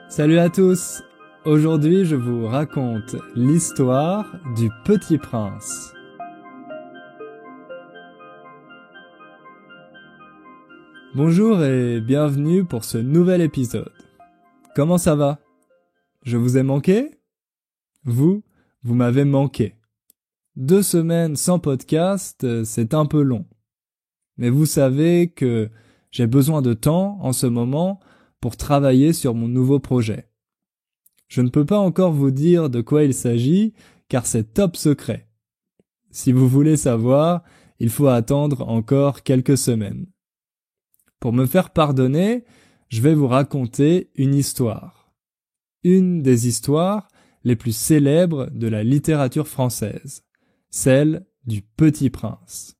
Salut à tous! Aujourd'hui, je vous raconte l'histoire du Petit Prince. Bonjour et bienvenue pour ce nouvel épisode. Comment ça va? Je vous ai manqué? Vous m'avez manqué. 2 semaines sans podcast, c'est un peu long. Mais vous savez que j'ai besoin de temps en ce moment pour travailler sur mon nouveau projet. Je ne peux pas encore vous dire de quoi il s'agit, car c'est top secret. Si vous voulez savoir, il faut attendre encore quelques semaines. Pour me faire pardonner, je vais vous raconter une histoire. Une des histoires les plus célèbres de la littérature française, celle du Petit Prince.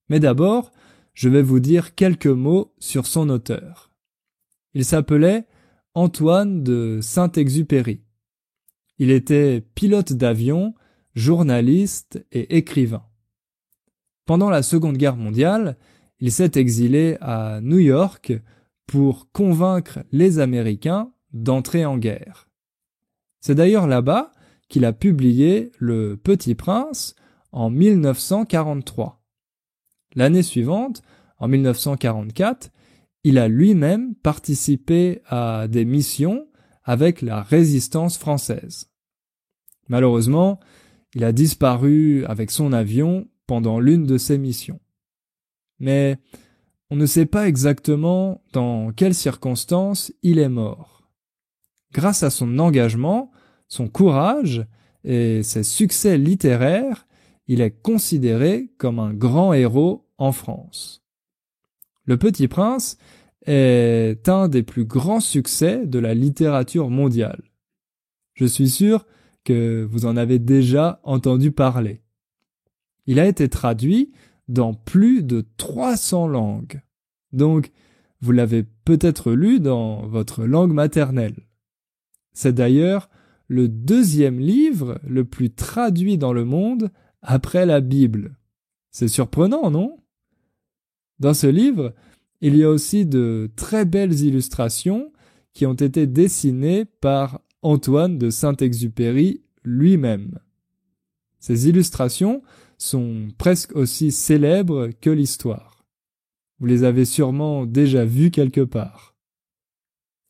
Mais d'abord, je vais vous dire quelques mots sur son auteur. Il s'appelait Antoine de Saint-Exupéry. Il était pilote d'avion, journaliste et écrivain. Pendant la Seconde Guerre mondiale, il s'est exilé à New York pour convaincre les Américains d'entrer en guerre. C'est d'ailleurs là-bas qu'il a publié Le Petit Prince en 1943. L'année suivante, en 1944, il a lui-même participé à des missions avec la résistance française. Malheureusement, il a disparu avec son avion pendant l'une de ces missions. Mais on ne sait pas exactement dans quelles circonstances il est mort. Grâce à son engagement, son courage et ses succès littéraires, il est considéré comme un grand héros en France. Le Petit Prince est un des plus grands succès de la littérature mondiale. Je suis sûr que vous en avez déjà entendu parler. Il a été traduit dans plus de 300 langues. Donc, vous l'avez peut-être lu dans votre langue maternelle. C'est d'ailleurs le 2e livre le plus traduit dans le monde après la Bible. C'est surprenant, non? Dans ce livre, il y a aussi de très belles illustrations qui ont été dessinées par Antoine de Saint-Exupéry lui-même. Ces illustrations sont presque aussi célèbres que l'histoire. Vous les avez sûrement déjà vues quelque part.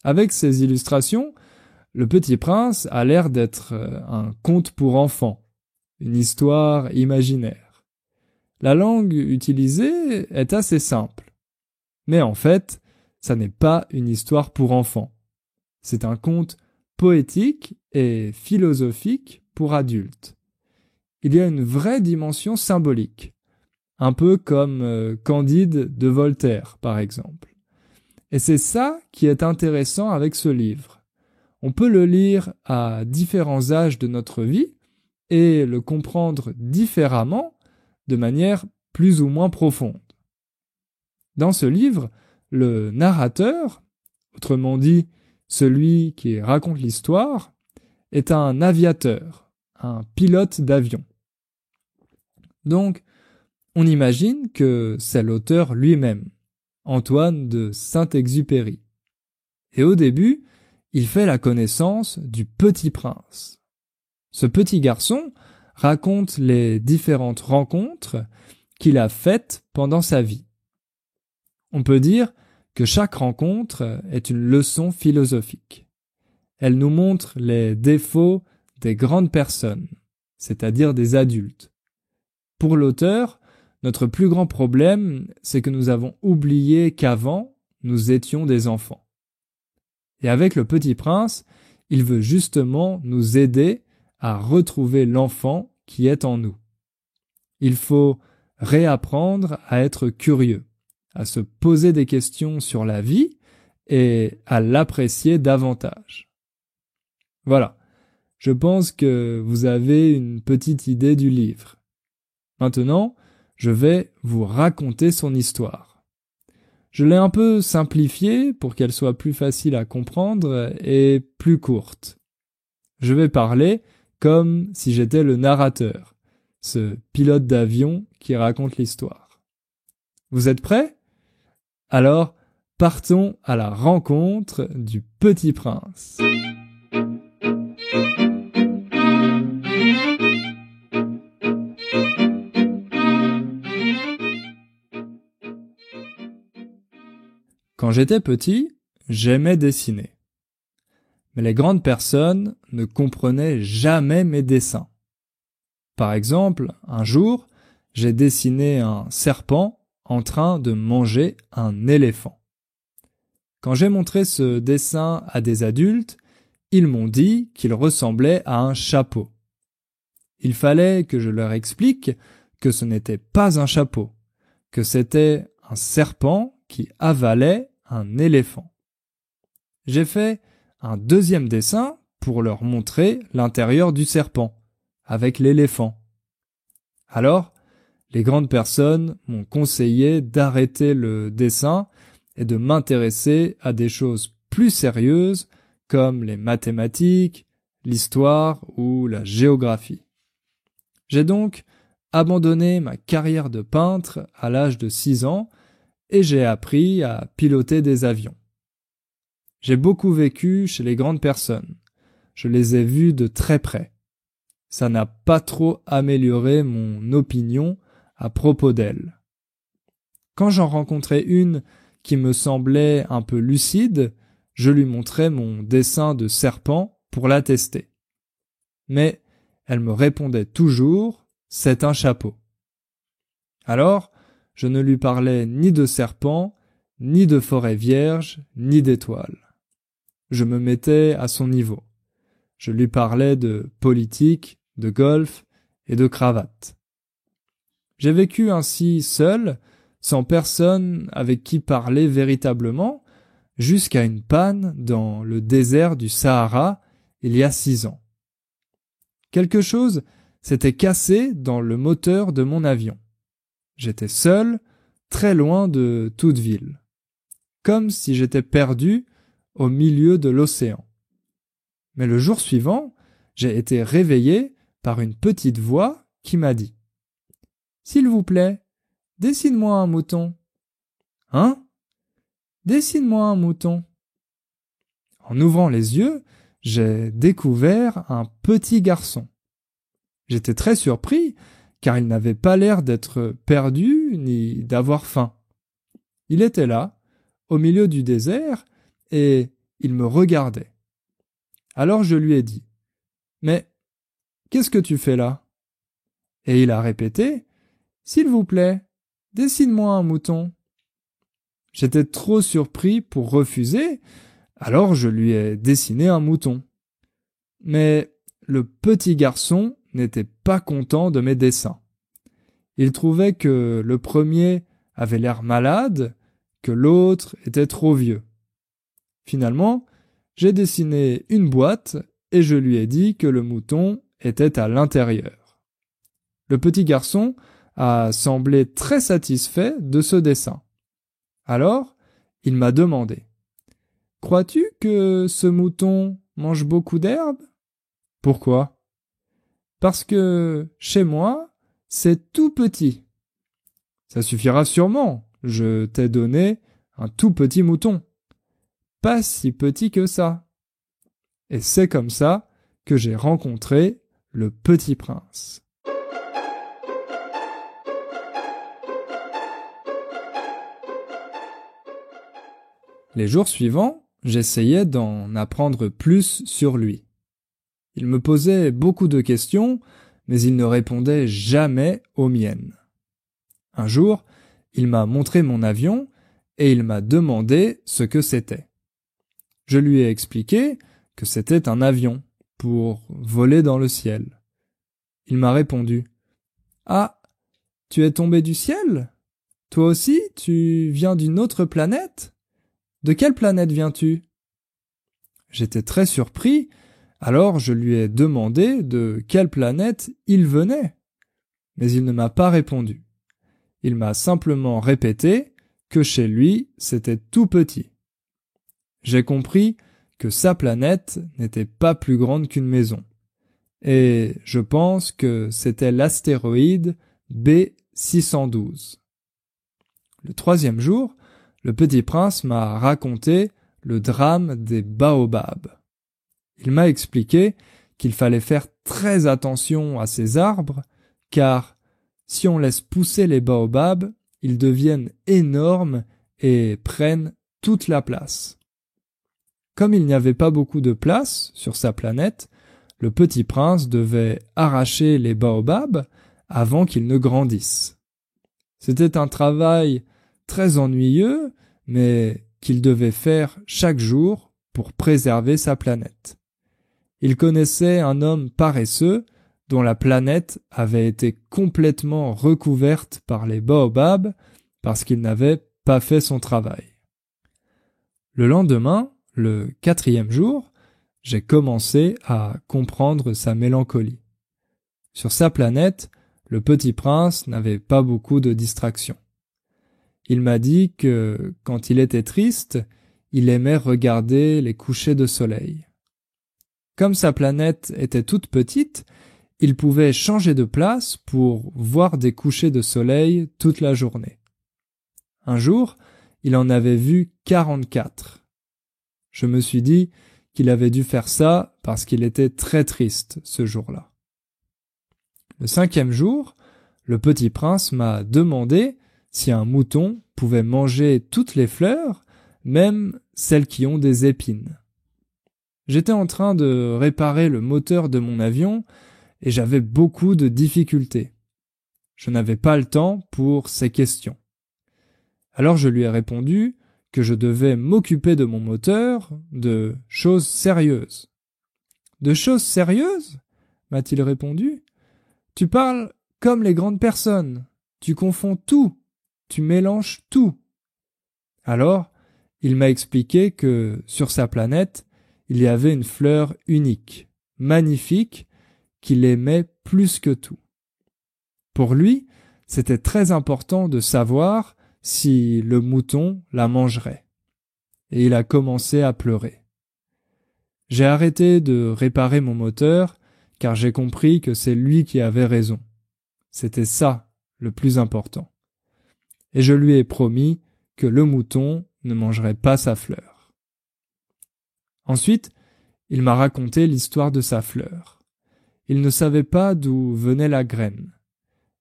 Avec ces illustrations, Le Petit Prince a l'air d'être un conte pour enfants, une histoire imaginaire. La langue utilisée est assez simple. Mais en fait, ça n'est pas une histoire pour enfants. C'est un conte poétique et philosophique pour adultes. Il y a une vraie dimension symbolique, un peu comme Candide de Voltaire, par exemple. Et c'est ça qui est intéressant avec ce livre. On peut le lire à différents âges de notre vie et le comprendre différemment de manière plus ou moins profonde. Dans ce livre, le narrateur, autrement dit celui qui raconte l'histoire, est un aviateur, un pilote d'avion. Donc, on imagine que c'est l'auteur lui-même, Antoine de Saint-Exupéry. Et au début, il fait la connaissance du Petit Prince. Ce petit garçon raconte les différentes rencontres qu'il a faites pendant sa vie. On peut dire que chaque rencontre est une leçon philosophique. Elle nous montre les défauts des grandes personnes, c'est-à-dire des adultes. Pour l'auteur, notre plus grand problème, c'est que nous avons oublié qu'avant, nous étions des enfants. Et avec Le Petit Prince, il veut justement nous aider à retrouver l'enfant qui est en nous. Il faut réapprendre à être curieux, à se poser des questions sur la vie et à l'apprécier davantage. Voilà, je pense que vous avez une petite idée du livre. Maintenant, je vais vous raconter son histoire. Je l'ai un peu simplifiée pour qu'elle soit plus facile à comprendre et plus courte. Je vais parler comme si j'étais le narrateur, ce pilote d'avion qui raconte l'histoire. Vous êtes prêts? Alors, Partons à la rencontre du petit prince. Quand j'étais petit, j'aimais dessiner. Mais les grandes personnes ne comprenaient jamais mes dessins. Par exemple, un jour, j'ai dessiné un serpent en train de manger un éléphant. Quand j'ai montré ce dessin à des adultes, ils m'ont dit qu'il ressemblait à un chapeau. Il fallait que je leur explique que ce n'était pas un chapeau, que c'était un serpent qui avalait un éléphant. J'ai fait un deuxième dessin pour leur montrer l'intérieur du serpent, avec l'éléphant. Alors, les grandes personnes m'ont conseillé d'arrêter le dessin et de m'intéresser à des choses plus sérieuses comme les mathématiques, l'histoire ou la géographie. J'ai donc abandonné ma carrière de peintre à l'âge de 6 ans et j'ai appris à piloter des avions. J'ai beaucoup vécu chez les grandes personnes. Je les ai vues de très près. Ça n'a pas trop amélioré mon opinion à propos d'elles. Quand j'en rencontrais une qui me semblait un peu lucide, je lui montrais mon dessin de serpent pour la tester. Mais elle me répondait toujours « c'est un chapeau ». Alors, je ne lui parlais ni de serpent, ni de forêt vierge, ni d'étoiles. Je me mettais à son niveau. Je lui parlais de politique, de golf et de cravate. J'ai vécu ainsi seul, sans personne avec qui parler véritablement, jusqu'à une panne dans le désert du Sahara il y a 6 ans. Quelque chose s'était cassé dans le moteur de mon avion. J'étais seul, très loin de toute ville, comme si j'étais perdu au milieu de l'océan. Mais le jour suivant, j'ai été réveillé par une petite voix qui m'a dit « S'il vous plaît, dessine-moi un mouton. »« Hein ? Dessine-moi un mouton. » En ouvrant les yeux, j'ai découvert un petit garçon. J'étais très surpris, car il n'avait pas l'air d'être perdu ni d'avoir faim. Il était là, au milieu du désert, et il me regardait. Alors je lui ai dit « Mais qu'est-ce que tu fais là ?» Et il a répété « S'il vous plaît, dessine-moi un mouton. » J'étais trop surpris pour refuser, alors je lui ai dessiné un mouton. Mais le petit garçon n'était pas content de mes dessins. Il trouvait que le premier avait l'air malade, que l'autre était trop vieux. Finalement, j'ai dessiné une boîte et je lui ai dit que le mouton était à l'intérieur. Le petit garçon a semblé très satisfait de ce dessin. Alors, il m'a demandé « Crois-tu que ce mouton mange beaucoup d'herbe ?»« Pourquoi ?»« Parce que, chez moi, c'est tout petit. »« Ça suffira sûrement, je t'ai donné un tout petit mouton. » « Pas si petit que ça. » Et c'est comme ça que j'ai rencontré le petit prince. Les jours suivants, j'essayais d'en apprendre plus sur lui. Il me posait beaucoup de questions, mais il ne répondait jamais aux miennes. Un jour, il m'a montré mon avion et il m'a demandé ce que c'était. Je lui ai expliqué que c'était un avion pour voler dans le ciel. Il m'a répondu « Ah, tu es tombé du ciel ? Toi aussi, tu viens d'une autre planète ? De quelle planète viens-tu » J'étais très surpris, alors je lui ai demandé de quelle planète il venait. Mais il ne m'a pas répondu. Il m'a simplement répété que chez lui, c'était tout petit. J'ai compris que sa planète n'était pas plus grande qu'une maison. Et je pense que c'était l'astéroïde B612. Le troisième jour, le petit prince m'a raconté le drame des baobabs. Il m'a expliqué qu'il fallait faire très attention à ces arbres, car si on laisse pousser les baobabs, ils deviennent énormes et prennent toute la place. Comme il n'y avait pas beaucoup de place sur sa planète, le petit prince devait arracher les baobabs avant qu'ils ne grandissent. C'était un travail très ennuyeux, mais qu'il devait faire chaque jour pour préserver sa planète. Il connaissait un homme paresseux dont la planète avait été complètement recouverte par les baobabs parce qu'il n'avait pas fait son travail. Le lendemain, le 4e jour, j'ai commencé à comprendre sa mélancolie. Sur sa planète, le petit prince n'avait pas beaucoup de distractions. Il m'a dit que, quand il était triste, il aimait regarder les couchers de soleil. Comme sa planète était toute petite, il pouvait changer de place pour voir des couchers de soleil toute la journée. Un jour, il en avait vu 44. Je me suis dit qu'il avait dû faire ça parce qu'il était très triste ce jour-là. Le 5e jour, le petit prince m'a demandé si un mouton pouvait manger toutes les fleurs, même celles qui ont des épines. J'étais en train de réparer le moteur de mon avion et j'avais beaucoup de difficultés. Je n'avais pas le temps pour ces questions. Alors je lui ai répondu que je devais m'occuper de mon moteur, de choses sérieuses. « De choses sérieuses ?» m'a-t-il répondu. « Tu parles comme les grandes personnes. Tu confonds tout. Tu mélanges tout. » Alors, il m'a expliqué que, sur sa planète, il y avait une fleur unique, magnifique, qu'il aimait plus que tout. Pour lui, c'était très important de savoir si le mouton la mangerait. Et il a commencé à pleurer. J'ai arrêté de réparer mon moteur, car j'ai compris que c'est lui qui avait raison. C'était ça le plus important. Et je lui ai promis que le mouton ne mangerait pas sa fleur. Ensuite, il m'a raconté l'histoire de sa fleur. Il ne savait pas d'où venait la graine.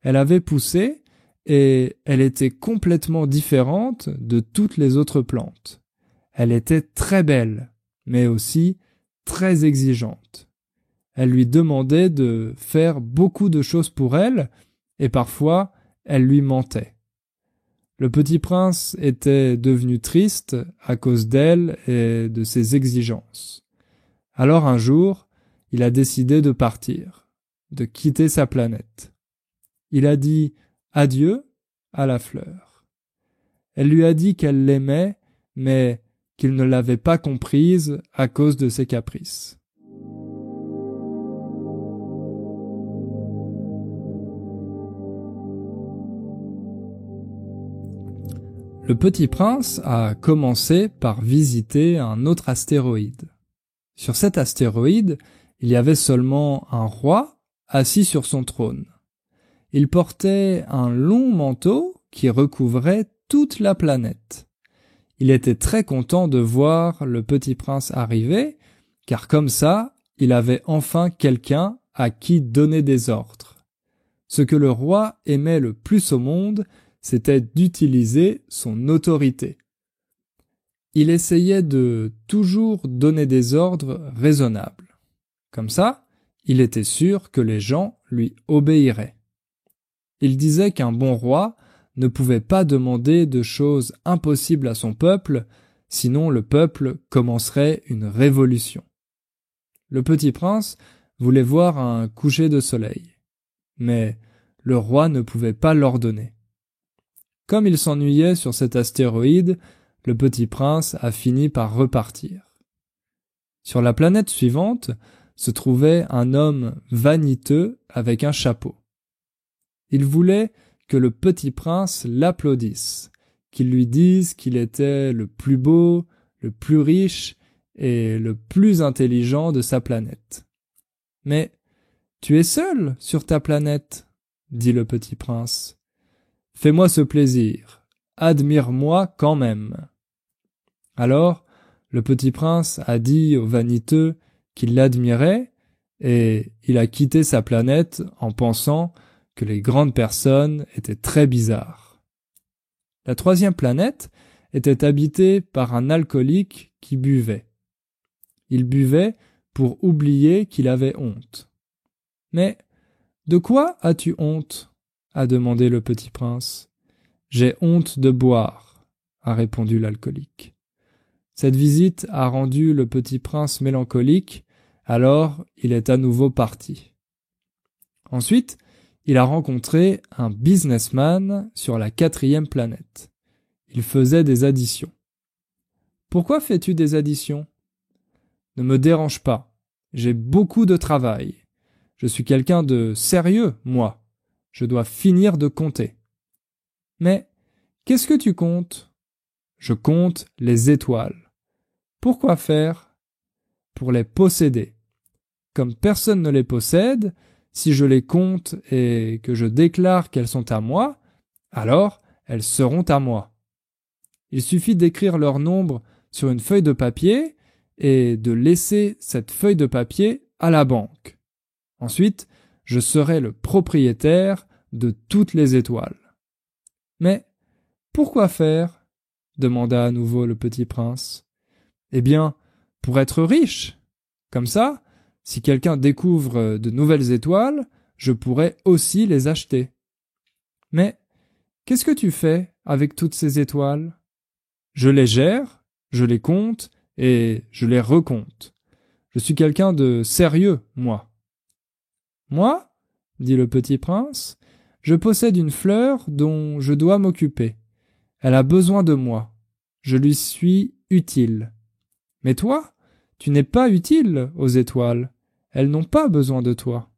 Elle avait poussé et elle était complètement différente de toutes les autres plantes. Elle était très belle, mais aussi très exigeante. Elle lui demandait de faire beaucoup de choses pour elle et parfois elle lui mentait. Le petit prince était devenu triste à cause d'elle et de ses exigences. Alors un jour, il a décidé de partir, de quitter sa planète. Il a dit adieu à la fleur. Elle lui a dit qu'elle l'aimait, mais qu'il ne l'avait pas comprise à cause de ses caprices. Le petit prince a commencé par visiter un autre astéroïde. Sur cet astéroïde, il y avait seulement un roi assis sur son trône. Il portait un long manteau qui recouvrait toute la planète. Il était très content de voir le petit prince arriver, car comme ça, il avait enfin quelqu'un à qui donner des ordres. Ce que le roi aimait le plus au monde, c'était d'utiliser son autorité. Il essayait de toujours donner des ordres raisonnables. Comme ça, il était sûr que les gens lui obéiraient. Il disait qu'un bon roi ne pouvait pas demander de choses impossibles à son peuple, sinon le peuple commencerait une révolution. Le petit prince voulait voir un coucher de soleil, mais le roi ne pouvait pas l'ordonner. Comme il s'ennuyait sur cet astéroïde, le petit prince a fini par repartir. Sur la planète suivante se trouvait un homme vaniteux avec un chapeau. Il voulait que le petit prince l'applaudisse, qu'il lui dise qu'il était le plus beau, le plus riche et le plus intelligent de sa planète. « Mais tu es seul sur ta planète, dit le petit prince. Fais-moi ce plaisir, admire-moi quand même. » Alors, le petit prince a dit au vaniteux qu'il l'admirait et il a quitté sa planète en pensant que les grandes personnes étaient très bizarres. La troisième planète était habitée par un alcoolique qui buvait. Il buvait pour oublier qu'il avait honte. « Mais de quoi as-tu honte ?» a demandé le petit prince. « J'ai honte de boire », a répondu l'alcoolique. Cette visite a rendu le petit prince mélancolique, alors il est à nouveau parti. Ensuite, il a rencontré un businessman sur la quatrième planète. Il faisait des additions. « Pourquoi fais-tu des additions ? » ?»« Ne me dérange pas. J'ai beaucoup de travail. Je suis quelqu'un de sérieux, moi. Je dois finir de compter. »« Mais qu'est-ce que tu comptes ? » ?»« Je compte les étoiles. »« Pourquoi faire ? » ?»« Pour les posséder. Comme personne ne les possède, si je les compte et que je déclare qu'elles sont à moi, alors elles seront à moi. Il suffit d'écrire leur nombre sur une feuille de papier et de laisser cette feuille de papier à la banque. Ensuite, je serai le propriétaire de toutes les étoiles. « Mais pourquoi faire ? » demanda à nouveau le petit prince. « Eh bien, pour être riche. Comme ça, si quelqu'un découvre de nouvelles étoiles, je pourrai aussi les acheter. »« Mais qu'est-ce que tu fais avec toutes ces étoiles ? » ?»« Je les gère, je les compte et je les recompte. Je suis quelqu'un de sérieux, moi. »« Moi, dit le petit prince, je possède une fleur dont je dois m'occuper. Elle a besoin de moi. Je lui suis utile. Mais toi, tu n'es pas utile aux étoiles. Elles n'ont pas besoin de toi. »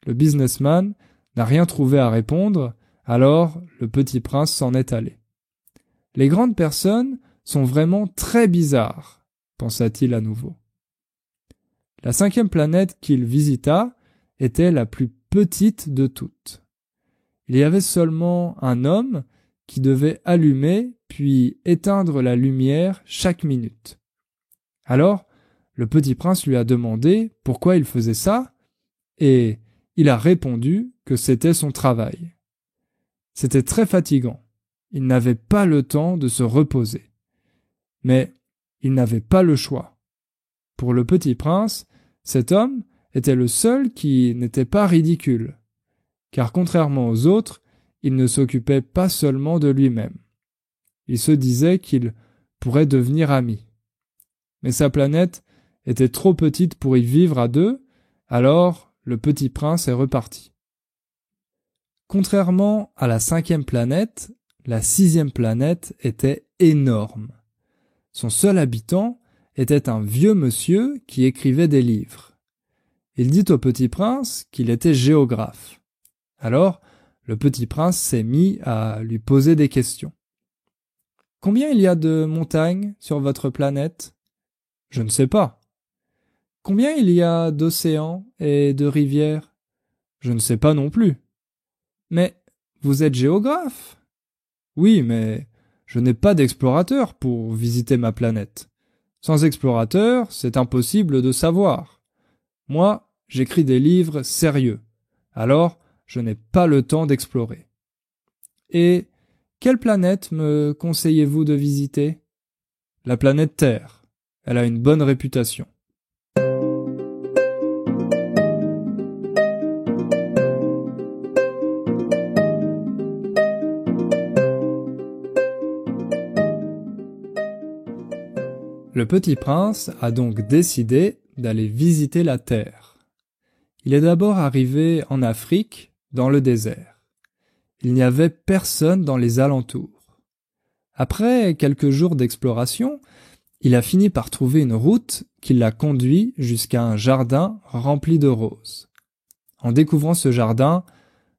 Le businessman n'a rien trouvé à répondre, alors le petit prince s'en est allé. « Les grandes personnes sont vraiment très bizarres, » pensa-t-il à nouveau. La cinquième planète qu'il visita était la plus petite de toutes. Il y avait seulement un homme qui devait allumer puis éteindre la lumière chaque minute. Alors, le petit prince lui a demandé pourquoi il faisait ça, et il a répondu que c'était son travail. C'était très fatigant. Il n'avait pas le temps de se reposer. Mais il n'avait pas le choix. Pour le petit prince, cet homme était le seul qui n'était pas ridicule, car contrairement aux autres, il ne s'occupait pas seulement de lui-même. Il se disait qu'il pourrait devenir ami. Mais sa planète était trop petite pour y vivre à deux, alors le petit prince est reparti. Contrairement à la cinquième planète, la sixième planète était énorme. Son seul habitant était un vieux monsieur qui écrivait des livres. Il dit au petit prince qu'il était géographe. Alors, le petit prince s'est mis à lui poser des questions. « Combien il y a de montagnes sur votre planète ? » ?»« Je ne sais pas. »« Combien il y a d'océans et de rivières ? » ?»« Je ne sais pas non plus. »« Mais vous êtes géographe ? » ?»« Oui, mais je n'ai pas d'explorateur pour visiter ma planète. Sans explorateur, c'est impossible de savoir. Moi, j'écris des livres sérieux. Alors, je n'ai pas le temps d'explorer. Et quelle planète me conseillez-vous de visiter ? La planète Terre. Elle a une bonne réputation. Le petit prince a donc décidé d'aller visiter la Terre. Il est d'abord arrivé en Afrique, dans le désert. Il n'y avait personne dans les alentours. Après quelques jours d'exploration, il a fini par trouver une route qui l'a conduit jusqu'à un jardin rempli de roses. En découvrant ce jardin,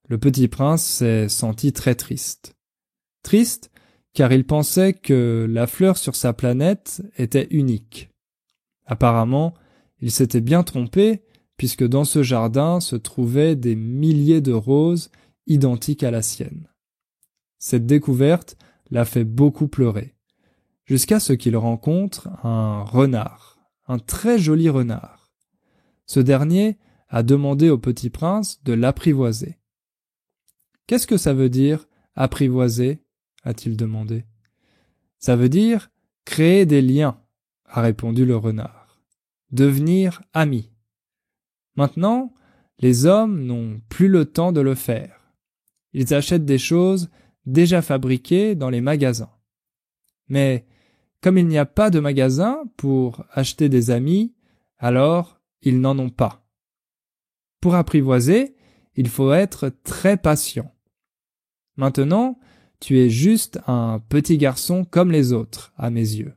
le petit prince s'est senti très triste. Triste car il pensait que la fleur sur sa planète était unique. Apparemment, il s'était bien trompé puisque dans ce jardin se trouvaient des milliers de roses identiques à la sienne. Cette découverte l'a fait beaucoup pleurer, jusqu'à ce qu'il rencontre un renard, un très joli renard. Ce dernier a demandé au petit prince de l'apprivoiser. « Qu'est-ce que ça veut dire, apprivoiser » a-t-il demandé. « Ça veut dire créer des liens » a répondu le renard. « Devenir amis. » Maintenant, les hommes n'ont plus le temps de le faire. Ils achètent des choses déjà fabriquées dans les magasins. Mais comme il n'y a pas de magasin pour acheter des amis, alors ils n'en ont pas. Pour apprivoiser, il faut être très patient. Maintenant, tu es juste un petit garçon comme les autres, à mes yeux.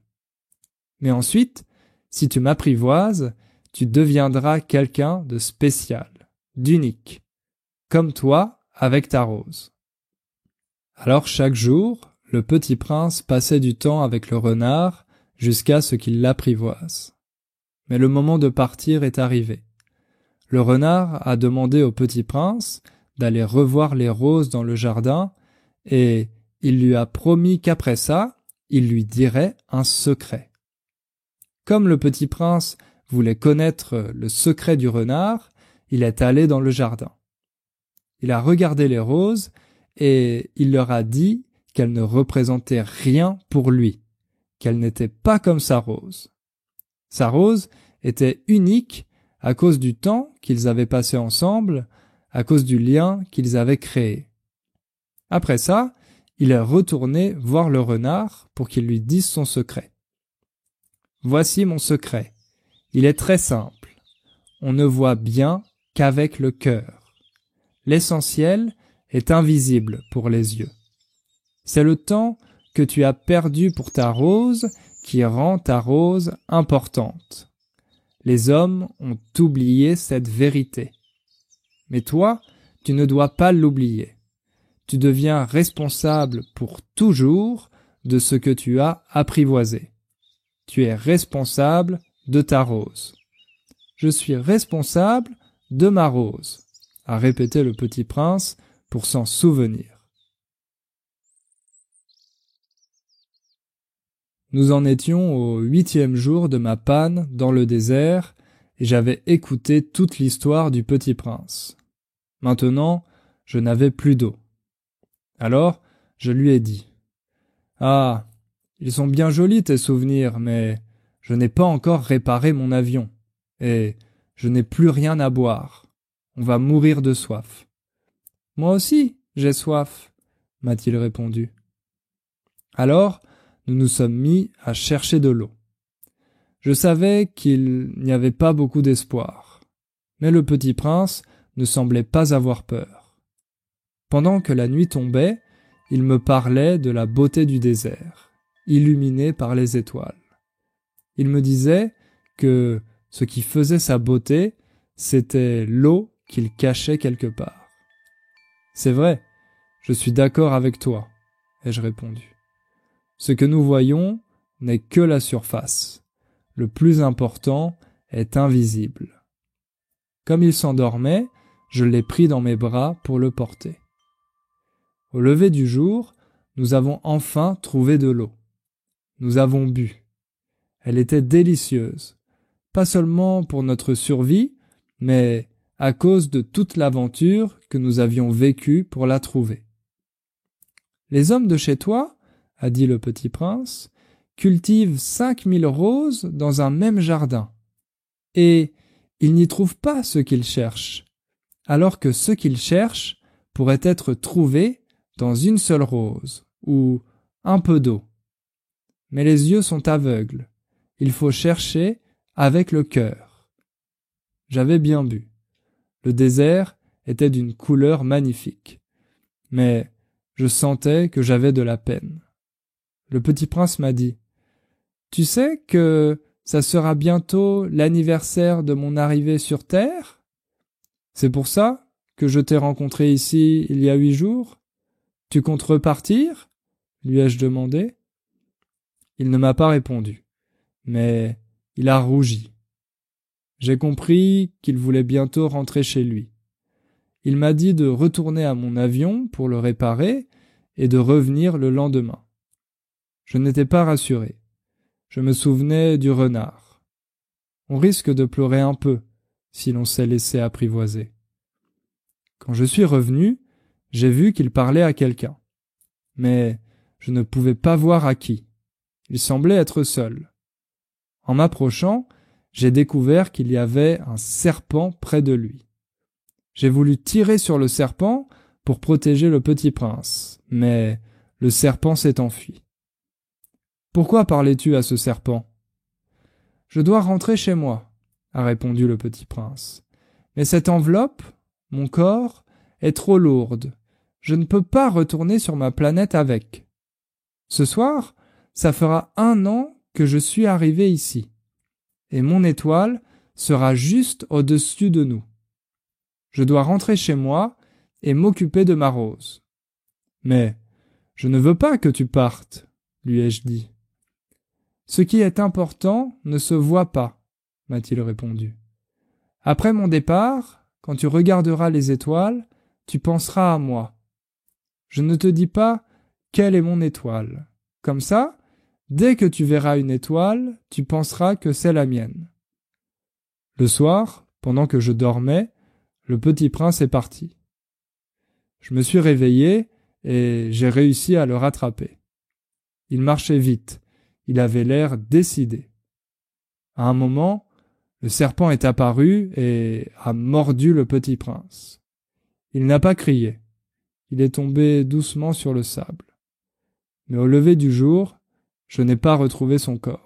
Mais ensuite, si tu m'apprivoises, tu deviendras quelqu'un de spécial, d'unique, comme toi avec ta rose. Alors chaque jour, le petit prince passait du temps avec le renard jusqu'à ce qu'il l'apprivoise. Mais le moment de partir est arrivé. Le renard a demandé au petit prince d'aller revoir les roses dans le jardin et il lui a promis qu'après ça, il lui dirait un secret. Comme le petit prince voulait connaître le secret du renard, il est allé dans le jardin. Il a regardé les roses et il leur a dit qu'elles ne représentaient rien pour lui, qu'elles n'étaient pas comme sa rose. Sa rose était unique à cause du temps qu'ils avaient passé ensemble, à cause du lien qu'ils avaient créé. Après ça, il est retourné voir le renard pour qu'il lui dise son secret. « Voici mon secret. Il est très simple. On ne voit bien qu'avec le cœur. L'essentiel est invisible pour les yeux. C'est le temps que tu as perdu pour ta rose qui rend ta rose importante. Les hommes ont oublié cette vérité. Mais toi, tu ne dois pas l'oublier. Tu deviens responsable pour toujours de ce que tu as apprivoisé. Tu es responsable de ta rose. Je suis responsable de ma rose, a répété le petit prince pour s'en souvenir. Nous en étions au 8e jour de ma panne dans le désert et j'avais écouté toute l'histoire du petit prince. Maintenant, je n'avais plus d'eau. Alors, je lui ai dit « Ah, ils sont bien jolis tes souvenirs, mais je n'ai pas encore réparé mon avion et je n'ai plus rien à boire. On va mourir de soif. »« Moi aussi, j'ai soif, » m'a-t-il répondu. Alors, nous nous sommes mis à chercher de l'eau. Je savais qu'il n'y avait pas beaucoup d'espoir, mais le petit prince ne semblait pas avoir peur. Pendant que la nuit tombait, il me parlait de la beauté du désert, illuminé par les étoiles. Il me disait que ce qui faisait sa beauté, c'était l'eau qu'il cachait quelque part. « C'est vrai, je suis d'accord avec toi, » ai-je répondu. Ce que nous voyons n'est que la surface. Le plus important est invisible. Comme il s'endormait, je l'ai pris dans mes bras pour le porter. Au lever du jour, nous avons enfin trouvé de l'eau. Nous avons bu. Elle était délicieuse, pas seulement pour notre survie, mais à cause de toute l'aventure que nous avions vécue pour la trouver. « Les hommes de chez toi, » a dit le petit prince, « cultivent 5000 roses dans un même jardin. Et ils n'y trouvent pas ce qu'ils cherchent, alors que ce qu'ils cherchent pourrait être trouvé dans une seule rose, ou un peu d'eau. Mais les yeux sont aveugles. Il faut chercher avec le cœur. » J'avais bien bu. Le désert était d'une couleur magnifique. Mais je sentais que j'avais de la peine. Le petit prince m'a dit « Tu sais que ça sera bientôt l'anniversaire de mon arrivée sur Terre ? C'est pour ça que je t'ai rencontré ici il y a 8 jours ? Tu comptes repartir ? » lui ai-je demandé. Il ne m'a pas répondu, mais il a rougi. J'ai compris qu'il voulait bientôt rentrer chez lui. Il m'a dit de retourner à mon avion pour le réparer et de revenir le lendemain. Je n'étais pas rassuré. Je me souvenais du renard. On risque de pleurer un peu si l'on s'est laissé apprivoiser. Quand je suis revenu, j'ai vu qu'il parlait à quelqu'un. Mais je ne pouvais pas voir à qui. Il semblait être seul. En m'approchant, j'ai découvert qu'il y avait un serpent près de lui. J'ai voulu tirer sur le serpent pour protéger le petit prince, mais le serpent s'est enfui. « Pourquoi parlais-tu à ce serpent ?»« Je dois rentrer chez moi, » a répondu le petit prince. « Mais cette enveloppe, mon corps, est trop lourde. Je ne peux pas retourner sur ma planète avec. Ce soir, ça fera 1 an que je suis arrivé ici, et mon étoile sera juste au-dessus de nous. Je dois rentrer chez moi et m'occuper de ma rose. »« Mais je ne veux pas que tu partes, » lui ai-je dit. « Ce qui est important ne se voit pas, » m'a-t-il répondu. « Après mon départ, quand tu regarderas les étoiles, tu penseras à moi. Je ne te dis pas quelle est mon étoile. Comme ça, dès que tu verras une étoile, tu penseras que c'est la mienne. » Le soir, pendant que je dormais, le petit prince est parti. Je me suis réveillé et j'ai réussi à le rattraper. Il marchait vite, il avait l'air décidé. À un moment, le serpent est apparu et a mordu le petit prince. Il n'a pas crié, il est tombé doucement sur le sable. Mais au lever du jour, je n'ai pas retrouvé son corps.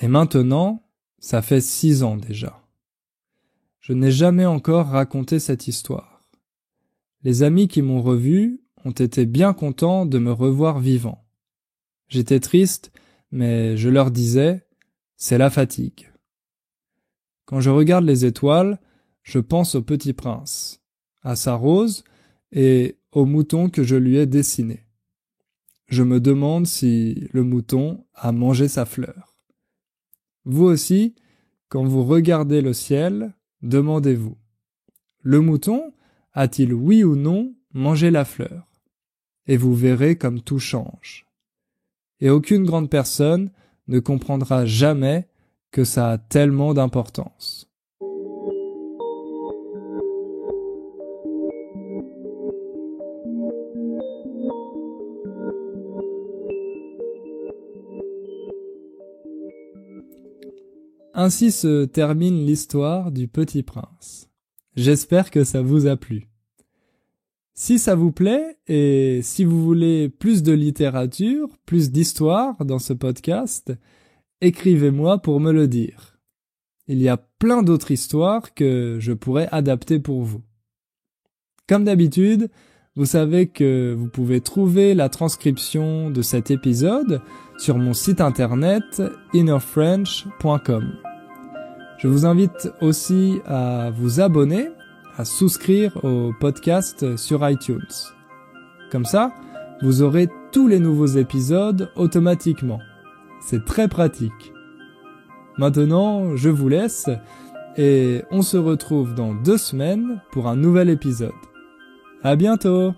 Et maintenant, ça fait 6 ans déjà. Je n'ai jamais encore raconté cette histoire. Les amis qui m'ont revu ont été bien contents de me revoir vivant. J'étais triste, mais je leur disais, c'est la fatigue. Quand je regarde les étoiles, je pense au petit prince, à sa rose et au mouton que je lui ai dessiné. Je me demande si le mouton a mangé sa fleur. Vous aussi, quand vous regardez le ciel, demandez-vous, le mouton a-t-il oui ou non mangé la fleur? Et vous verrez comme tout change. Et aucune grande personne ne comprendra jamais que ça a tellement d'importance. Ainsi se termine l'histoire du Petit Prince. J'espère que ça vous a plu. Si ça vous plaît et si vous voulez plus de littérature, plus d'histoire dans ce podcast, écrivez-moi pour me le dire. Il y a plein d'autres histoires que je pourrais adapter pour vous. Comme d'habitude, vous savez que vous pouvez trouver la transcription de cet épisode sur mon site internet innerfrench.com. Je vous invite aussi à vous abonner, à souscrire au podcast sur iTunes. Comme ça, vous aurez tous les nouveaux épisodes automatiquement. C'est très pratique. Maintenant, je vous laisse et on se retrouve dans 2 semaines pour un nouvel épisode. À bientôt!